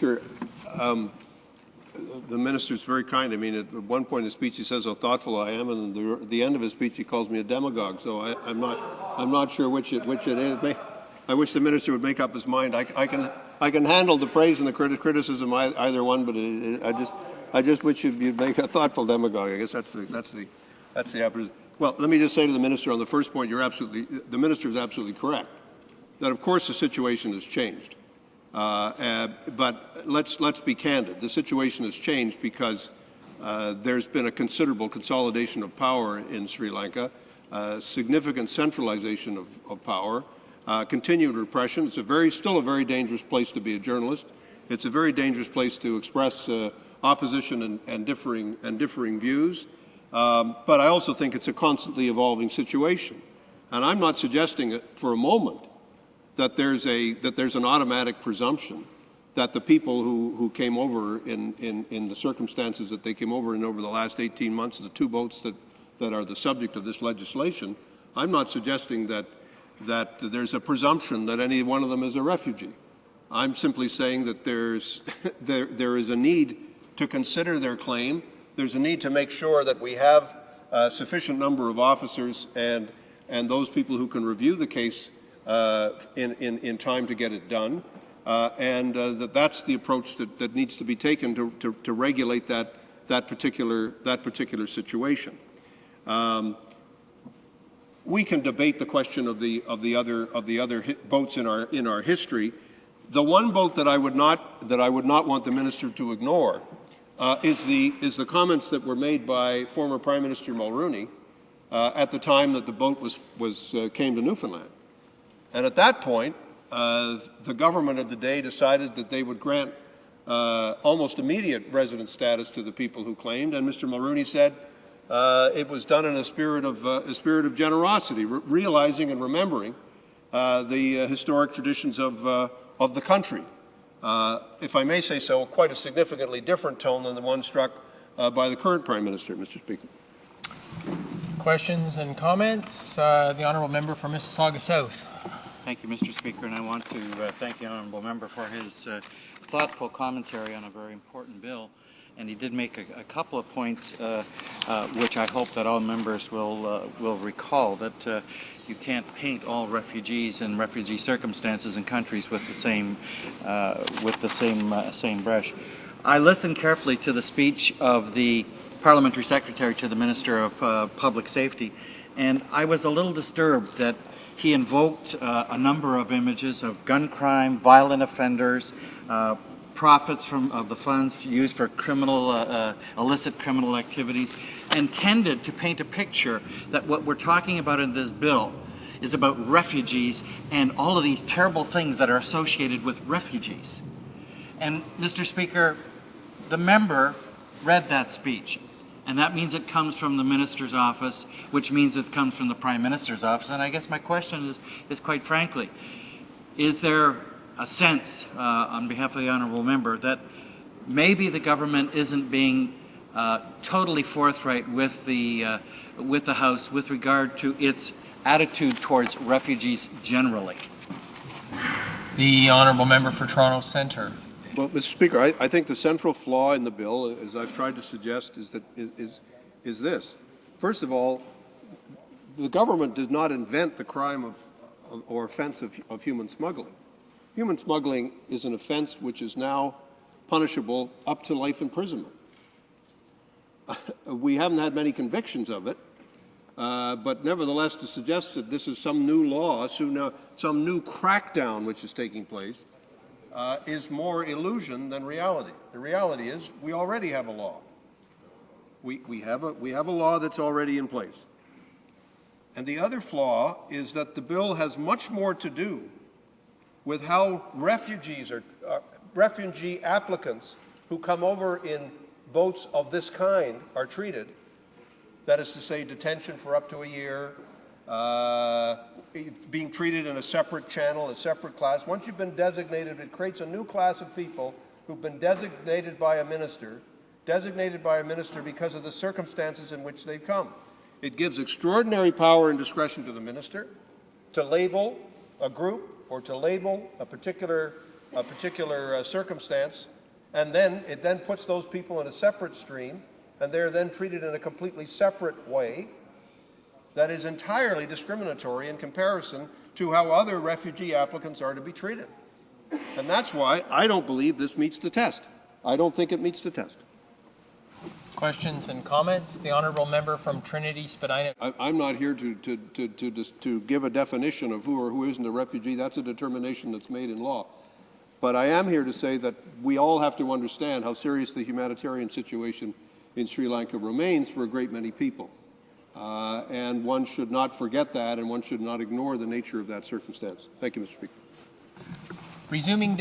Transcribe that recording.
Speaker, the minister's very kind. I mean, at one point in his speech, he says how thoughtful I am, and at the end of his speech, he calls me a demagogue. So I'm not sure which it is. I wish the minister would make up his mind. I can handle the praise and the criticism, either one, but I just wish you'd make a thoughtful demagogue. I guess that's the opposite. Well, let me just say to the minister on the first point, the minister is absolutely correct. That of course the situation has changed. But let's be candid. The situation has changed because there's been a considerable consolidation of power in Sri Lanka, significant centralization of power, continued repression. It's still a very dangerous place to be a journalist. It's a very dangerous place to express opposition and differing views. But I also think it's a constantly evolving situation. And I'm not suggesting for a moment that there's an automatic presumption that the people who came over in the circumstances that they came over in over the last 18 months, the two boats that are the subject of this legislation, I'm not suggesting that there's a presumption that any one of them is a refugee. I'm simply saying that there is a need to consider their claim. There's a need to make sure that we have a sufficient number of officers and those people who can review the case in time to get it done, and that's the approach that needs to be taken to regulate that particular situation. We can debate the question of the other boats in our history. The one boat that I would not want the minister to ignore is the comments that were made by former Prime Minister Mulroney at the time that the boat came to Newfoundland. And at that point, the government of the day decided that they would grant almost immediate resident status to the people who claimed, and Mr. Mulroney said it was done in a spirit of generosity, realizing and remembering the historic traditions of the country. If I may say so, quite a significantly different tone than the one struck by the current Prime Minister, Mr. Speaker. Questions and comments? The Honourable Member for Mississauga South. Thank you, Mr. Speaker, and I want to thank the Honourable Member for his thoughtful commentary on a very important bill. And he did make a couple of points which I hope that all members will recall, that you can't paint all refugees and refugee circumstances and countries with the same brush. I listened carefully to the speech of the Parliamentary Secretary to the Minister of Public Safety, and I was a little disturbed that he invoked a number of images of gun crime, violent offenders, profits of the funds used for illicit criminal activities, and tended to paint a picture that what we're talking about in this bill is about refugees and all of these terrible things that are associated with refugees. And Mr. Speaker, the member read that speech, and that means it comes from the Minister's office, which means it comes from the Prime Minister's office. And I guess my question is quite frankly, is there a sense, on behalf of the Honourable Member, that maybe the government isn't being totally forthright with the House with regard to its attitude towards refugees generally? The Honourable Member for Toronto Centre. Well, Mr. Speaker, I think the central flaw in the bill, as I've tried to suggest, is this. First of all, the government did not invent the crime or offence of human smuggling. Human smuggling is an offence which is now punishable up to life imprisonment. We haven't had many convictions of it, but nevertheless to suggest that this is some new law, some new crackdown which is taking place, is more illusion than reality. The reality is we already have a law. We have a law that's already in place. And the other flaw is that the bill has much more to do with how refugee applicants who come over in boats of this kind are treated. That is to say, detention for up to a year, being treated in a separate channel, a separate class. Once you've been designated, it creates a new class of people who've been designated by a minister because of the circumstances in which they've come. It gives extraordinary power and discretion to the minister to label a group or to label a particular a particular circumstance, and then it then puts those people in a separate stream, and they're then treated in a completely separate way that is entirely discriminatory in comparison to how other refugee applicants are to be treated. And that's why I don't believe this meets the test. I don't think it meets the test. Questions and comments? The honourable member from Trinity Spadina. I'm not here to give a definition of who or who isn't a refugee. That's a determination that's made in law. But I am here to say that we all have to understand how serious the humanitarian situation in Sri Lanka remains for a great many people. And one should not forget that, and one should not ignore the nature of that circumstance. Thank you, Mr. Speaker. Resuming